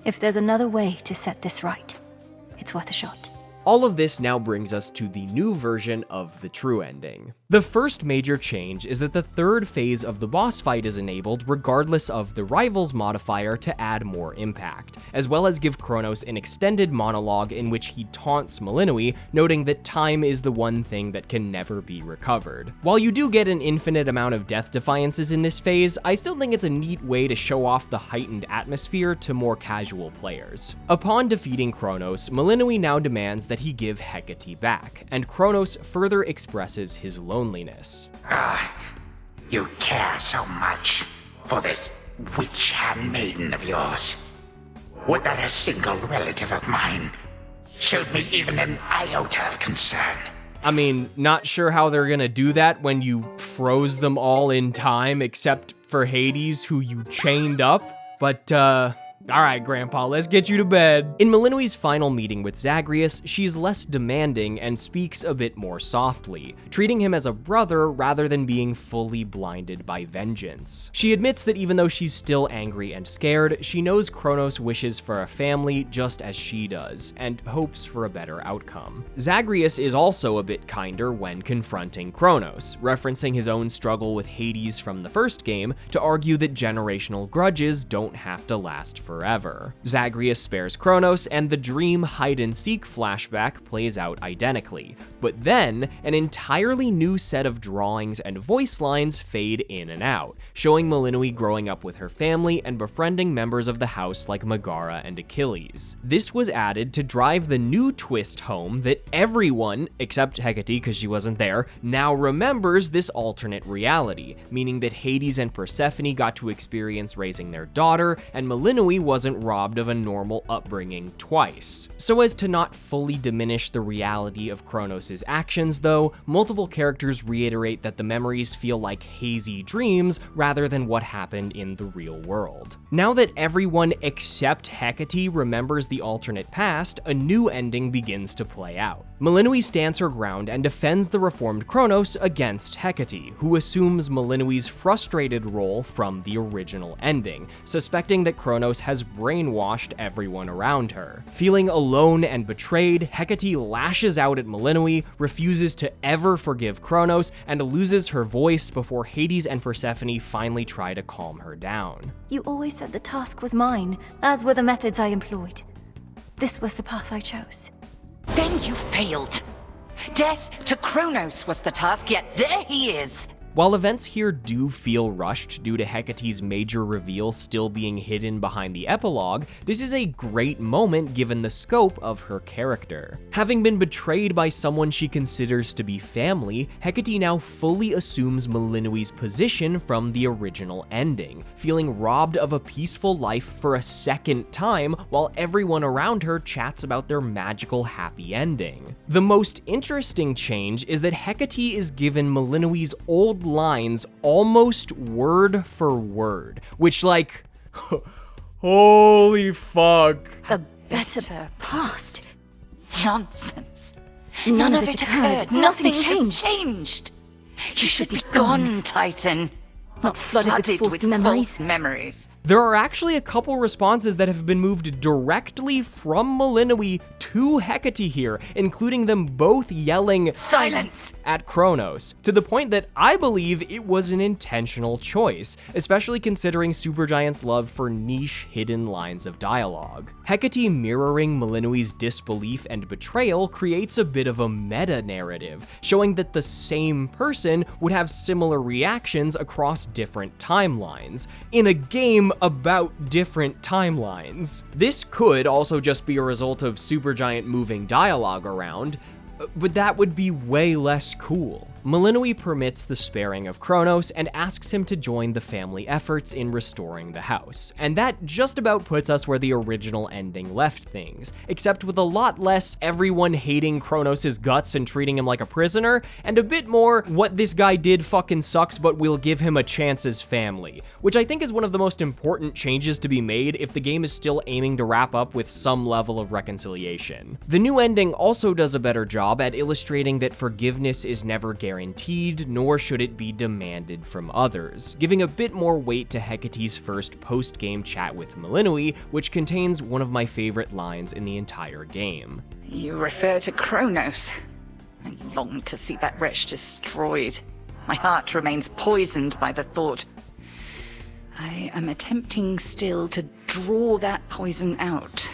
If there's another way to set this right, it's worth a shot. All of this now brings us to the new version of the true ending. The first major change is that the third phase of the boss fight is enabled regardless of the Rivals modifier to add more impact, as well as give Kronos an extended monologue in which he taunts Melinoi, noting that time is the one thing that can never be recovered. While you do get an infinite amount of death defiances in this phase, I still think it's a neat way to show off the heightened atmosphere to more casual players. Upon defeating Kronos, Melinoi now demands that he give Hecate back, and Kronos further expresses his loneliness. You care so much for this witch handmaiden of yours. Would that a single relative of mine showed me even an iota of concern? I mean, not sure how they're gonna do that when you froze them all in time except for Hades, who you chained up, but alright, Grandpa, let's get you to bed. In Melinoi's final meeting with Zagreus, she's less demanding and speaks a bit more softly, treating him as a brother rather than being fully blinded by vengeance. She admits that even though she's still angry and scared, she knows Kronos wishes for a family just as she does, and hopes for a better outcome. Zagreus is also a bit kinder when confronting Kronos, referencing his own struggle with Hades from the first game to argue that generational grudges don't have to last forever. Zagreus spares Kronos, and the dream hide-and-seek flashback plays out identically. But then, an entirely new set of drawings and voice lines fade in and out, showing Melinoi growing up with her family and befriending members of the house like Megara and Achilles. This was added to drive the new twist home that everyone, except Hecate because she wasn't there, now remembers this alternate reality, meaning that Hades and Persephone got to experience raising their daughter, and Melinoi wasn't robbed of a normal upbringing twice. So as to not fully diminish the reality of Kronos' actions though, multiple characters reiterate that the memories feel like hazy dreams rather than what happened in the real world. Now that everyone except Hecate remembers the alternate past, a new ending begins to play out. Melinoi stands her ground and defends the reformed Kronos against Hecate, who assumes Melinoi's frustrated role from the original ending, suspecting that Kronos has brainwashed everyone around her. Feeling alone and betrayed, Hecate lashes out at Melinoi, refuses to ever forgive Kronos, and loses her voice before Hades and Persephone finally try to calm her down. You always said the task was mine, as were the methods I employed. This was the path I chose. Then you failed. Death to Kronos was the task, yet there he is. While events here do feel rushed due to Hecate's major reveal still being hidden behind the epilogue, this is a great moment given the scope of her character. Having been betrayed by someone she considers to be family, Hecate now fully assumes Malinui's position from the original ending, feeling robbed of a peaceful life for a second time while everyone around her chats about their magical happy ending. The most interesting change is that Hecate is given Malinui's old lines almost word for word, which, like, holy fuck. A better past. Nonsense. None of it occurred. Nothing has changed. changed. You should be gone, Titan. Not flooded with false memories. False memories. There are actually a couple responses that have been moved directly from Malinui to Hecate here, including them both yelling "Silence!" at Kronos, to the point that I believe it was an intentional choice, especially considering Supergiant's love for niche hidden lines of dialogue. Hecate mirroring Malinui's disbelief and betrayal creates a bit of a meta-narrative, showing that the same person would have similar reactions across different timelines, in a game about different timelines. This could also just be a result of Supergiant moving dialogue around, but that would be way less cool. Malinui permits the sparing of Kronos and asks him to join the family efforts in restoring the house, and that just about puts us where the original ending left things, except with a lot less everyone hating Kronos' guts and treating him like a prisoner, and a bit more what this guy did fucking sucks but we'll give him a chance as family, which I think is one of the most important changes to be made if the game is still aiming to wrap up with some level of reconciliation. The new ending also does a better job at illustrating that forgiveness is never guaranteed, nor should it be demanded from others, giving a bit more weight to Hecate's first post-game chat with Malinui, which contains one of my favorite lines in the entire game. You refer to Kronos. I long to see that wretch destroyed. My heart remains poisoned by the thought. I am attempting still to draw that poison out.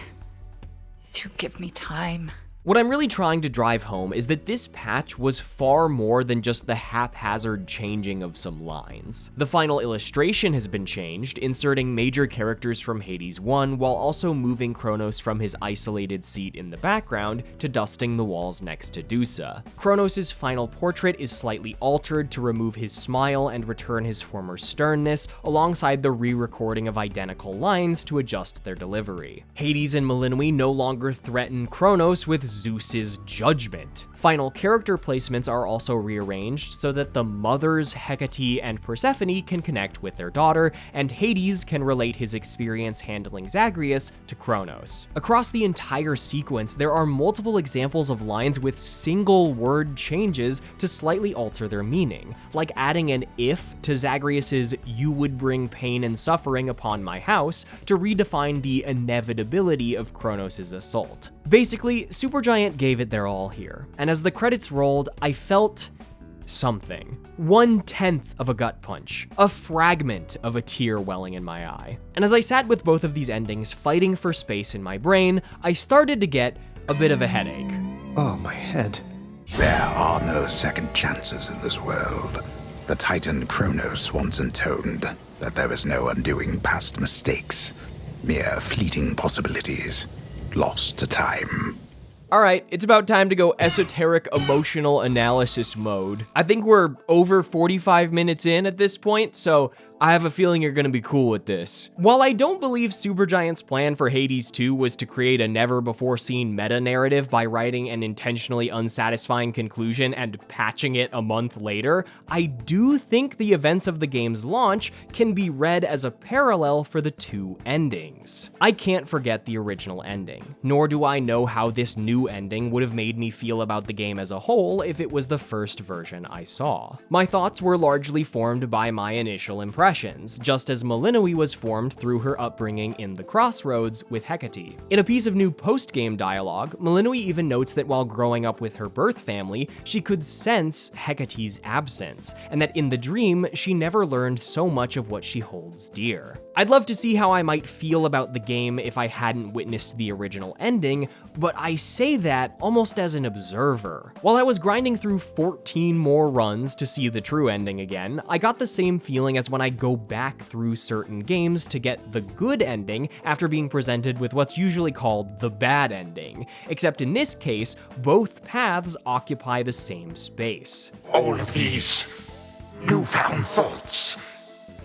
Do give me time. What I'm really trying to drive home is that this patch was far more than just the haphazard changing of some lines. The final illustration has been changed, inserting major characters from Hades 1 while also moving Kronos from his isolated seat in the background to dusting the walls next to Dusa. Kronos' final portrait is slightly altered to remove his smile and return his former sternness, alongside the re-recording of identical lines to adjust their delivery. Hades and Malinui no longer threaten Kronos with Zeus's judgment. Final character placements are also rearranged so that the mothers Hecate and Persephone can connect with their daughter, and Hades can relate his experience handling Zagreus to Kronos. Across the entire sequence, there are multiple examples of lines with single word changes to slightly alter their meaning, like adding an if to Zagreus's "you would bring pain and suffering upon my house" to redefine the inevitability of Kronos' assault. Basically, Supergiant gave it their all here, and as the credits rolled, I felt something. 1/10 of a gut punch, a fragment of a tear welling in my eye. And as I sat with both of these endings fighting for space in my brain, I started to get a bit of a headache. Oh, my head. There are no second chances in this world. The Titan Kronos once intoned that there is no undoing past mistakes, mere fleeting possibilities, lost to time. Alright, it's about time to go esoteric emotional analysis mode. I think we're over 45 minutes in at this point, so I have a feeling you're gonna be cool with this. While I don't believe Supergiant's plan for Hades 2 was to create a never-before-seen meta-narrative by writing an intentionally unsatisfying conclusion and patching it a month later, I do think the events of the game's launch can be read as a parallel for the two endings. I can't forget the original ending, nor do I know how this new ending would have made me feel about the game as a whole if it was the first version I saw. My thoughts were largely formed by my initial impression, impressions, just as Malinui was formed through her upbringing in the Crossroads with Hecate. In a piece of new post-game dialogue, Malinui even notes that while growing up with her birth family, she could sense Hecate's absence, and that in the dream, she never learned so much of what she holds dear. I'd love to see how I might feel about the game if I hadn't witnessed the original ending, but I say that almost as an observer. While I was grinding through 14 more runs to see the true ending again, I got the same feeling as when I go back through certain games to get the good ending after being presented with what's usually called the bad ending, except in this case, both paths occupy the same space. All of these newfound thoughts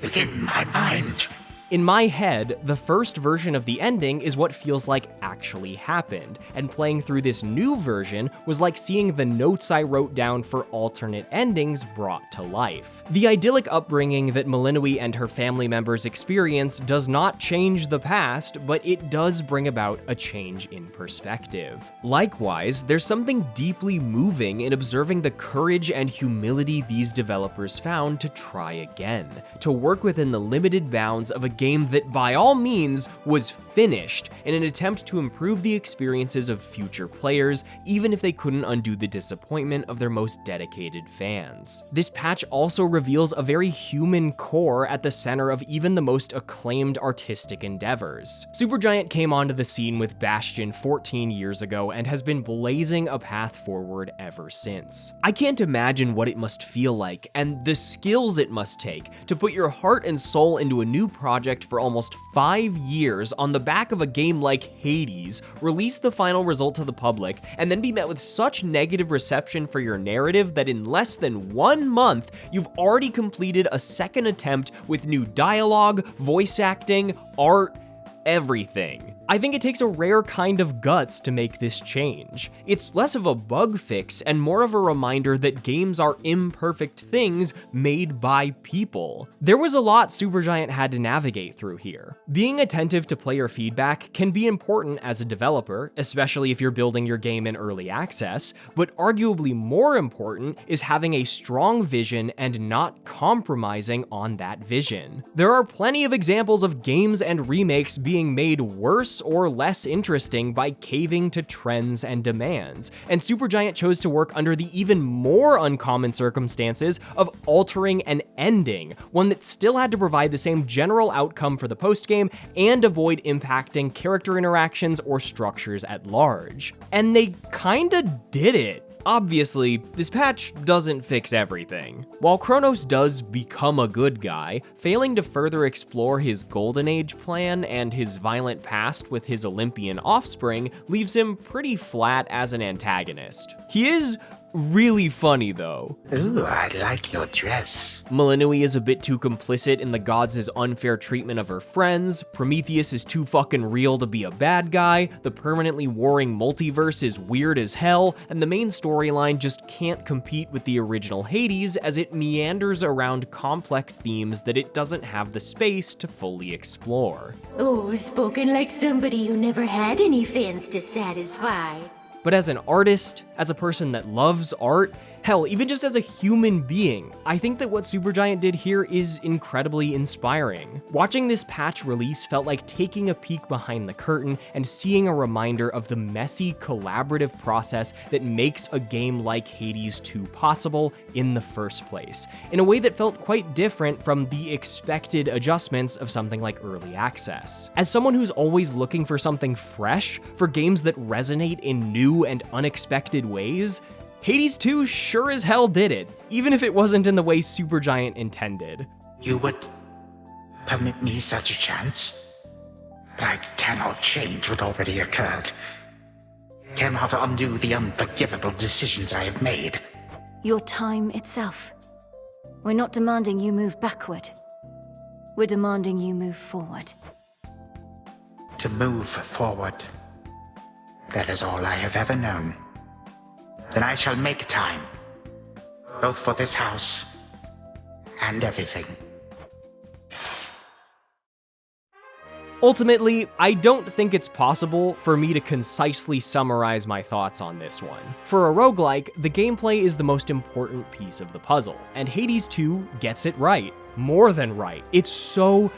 within my mind. In my head, the first version of the ending is what feels like actually happened, and playing through this new version was like seeing the notes I wrote down for alternate endings brought to life. The idyllic upbringing that Malinui and her family members experience does not change the past, but it does bring about a change in perspective. Likewise, there's something deeply moving in observing the courage and humility these developers found to try again, to work within the limited bounds of a game that by all means was finished in an attempt to improve the experiences of future players, even if they couldn't undo the disappointment of their most dedicated fans. This patch also reveals a very human core at the center of even the most acclaimed artistic endeavors. Supergiant came onto the scene with Bastion 14 years ago and has been blazing a path forward ever since. I can't imagine what it must feel like and the skills it must take to put your heart and soul into a new project for almost 5 years on the back of a game like Hades, release the final result to the public, and then be met with such negative reception for your narrative that in less than 1 month, you've already completed a second attempt with new dialogue, voice acting, art, everything. I think it takes a rare kind of guts to make this change. It's less of a bug fix and more of a reminder that games are imperfect things made by people. There was a lot Supergiant had to navigate through here. Being attentive to player feedback can be important as a developer, especially if you're building your game in early access, but arguably more important is having a strong vision and not compromising on that vision. There are plenty of examples of games and remakes being made worse or less interesting by caving to trends and demands, and Supergiant chose to work under the even more uncommon circumstances of altering an ending, one that still had to provide the same general outcome for the postgame and avoid impacting character interactions or structures at large. And they kinda did it. Obviously, this patch doesn't fix everything. While Kronos does become a good guy, failing to further explore his Golden Age plan and his violent past with his Olympian offspring leaves him pretty flat as an antagonist. He is really funny though. Ooh, I like your dress. Malinui is a bit too complicit in the gods' unfair treatment of her friends, Prometheus is too fucking real to be a bad guy, the permanently warring multiverse is weird as hell, and the main storyline just can't compete with the original Hades as it meanders around complex themes that it doesn't have the space to fully explore. Oh, spoken like somebody who never had any fans to satisfy. But as an artist, as a person that loves art, hell, even just as a human being, I think that what Supergiant did here is incredibly inspiring. Watching this patch release felt like taking a peek behind the curtain and seeing a reminder of the messy, collaborative process that makes a game like Hades 2 possible in the first place, in a way that felt quite different from the expected adjustments of something like early access. As someone who's always looking for something fresh, for games that resonate in new and unexpected ways, Hades 2 sure as hell did it, even if it wasn't in the way Supergiant intended. You would permit me such a chance? But I cannot change what already occurred. Cannot undo the unforgivable decisions I have made. Your time itself. We're not demanding you move backward. We're demanding you move forward. To move forward. That is all I have ever known. Then I shall make time. Both for this house and everything. Ultimately, I don't think it's possible for me to concisely summarize my thoughts on this one. For a roguelike, the gameplay is the most important piece of the puzzle, and Hades 2 gets it right. more than right. It's so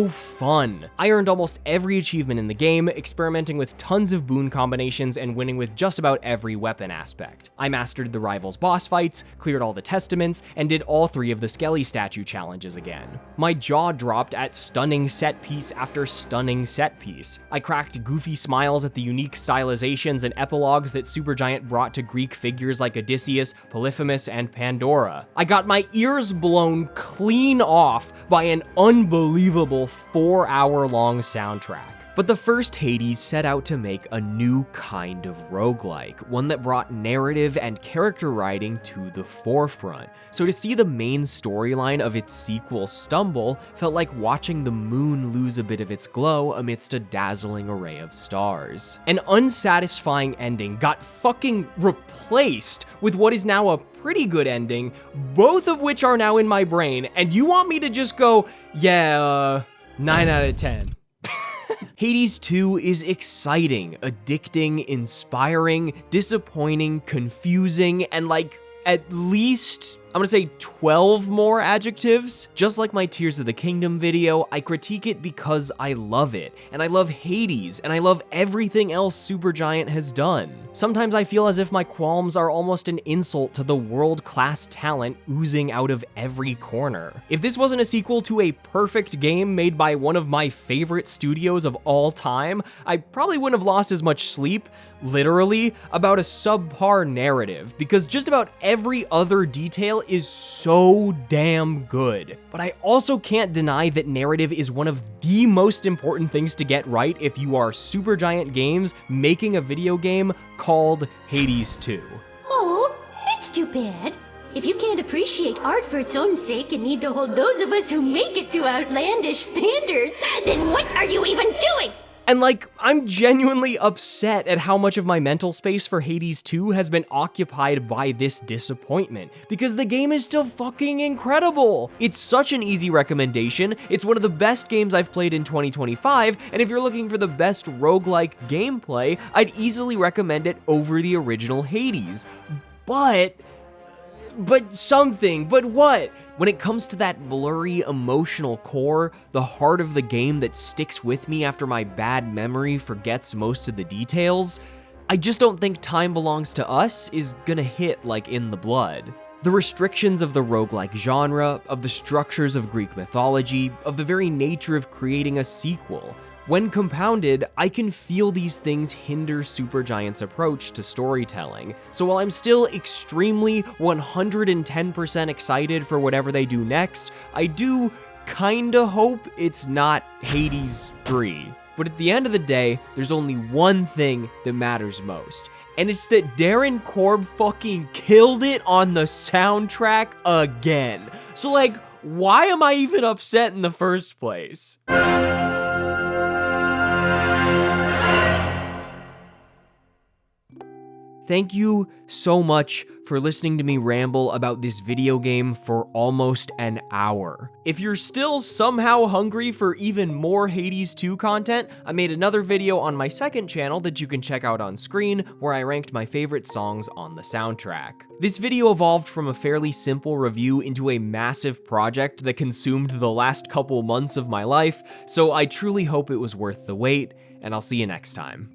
fun. I earned almost every achievement in the game, experimenting with tons of boon combinations and winning with just about every weapon aspect. I mastered the rivals boss fights, cleared all the testaments, and did all 3 of the Skelly statue challenges again. My jaw dropped at stunning set piece after stunning set piece. I cracked goofy smiles at the unique stylizations and epilogues that Supergiant brought to Greek figures like Odysseus, Polyphemus, and Pandora. I got my ears blown clean off by an unbelievable 4-hour-long soundtrack. But the first Hades set out to make a new kind of roguelike, one that brought narrative and character writing to the forefront. So to see the main storyline of its sequel stumble felt like watching the moon lose a bit of its glow amidst a dazzling array of stars. An unsatisfying ending got fucking replaced with what is now a pretty good ending, both of which are now in my brain, and you want me to just go, yeah, 9 out of 10. Hades 2 is exciting, addicting, inspiring, disappointing, confusing, and like at least, I'm gonna say 12 more adjectives. Just like my Tears of the Kingdom video, I critique it because I love it, and I love Hades, and I love everything else Supergiant has done. Sometimes I feel as if my qualms are almost an insult to the world-class talent oozing out of every corner. If this wasn't a sequel to a perfect game made by one of my favorite studios of all time, I probably wouldn't have lost as much sleep, literally, about a subpar narrative, because just about every other detail is so damn good. But I also can't deny that narrative is one of the most important things to get right if you are Supergiant Games making a video game called Hades 2. Oh, that's too bad. If you can't appreciate art for its own sake and need to hold those of us who make it to outlandish standards, then what are you even doing? And like, I'm genuinely upset at how much of my mental space for Hades 2 has been occupied by this disappointment, because the game is still fucking incredible. It's such an easy recommendation, it's one of the best games I've played in 2025, and if you're looking for the best roguelike gameplay, I'd easily recommend it over the original Hades. But what? When it comes to that blurry emotional core, the heart of the game that sticks with me after my bad memory forgets most of the details, I just don't think Time Belongs to Us is gonna hit like In the Blood. The restrictions of the roguelike genre, of the structures of Greek mythology, of the very nature of creating a sequel, when compounded, I can feel these things hinder Supergiant's approach to storytelling. So while I'm still extremely 110% excited for whatever they do next, I do kinda hope it's not Hades 3. But at the end of the day, there's only one thing that matters most. And it's that Darren Korb fucking killed it on the soundtrack again. So like, why am I even upset in the first place? Thank you so much for listening to me ramble about this video game for almost an hour. If you're still somehow hungry for even more Hades 2 content, I made another video on my second channel that you can check out on screen where I ranked my favorite songs on the soundtrack. This video evolved from a fairly simple review into a massive project that consumed the last couple months of my life, so I truly hope it was worth the wait, and I'll see you next time.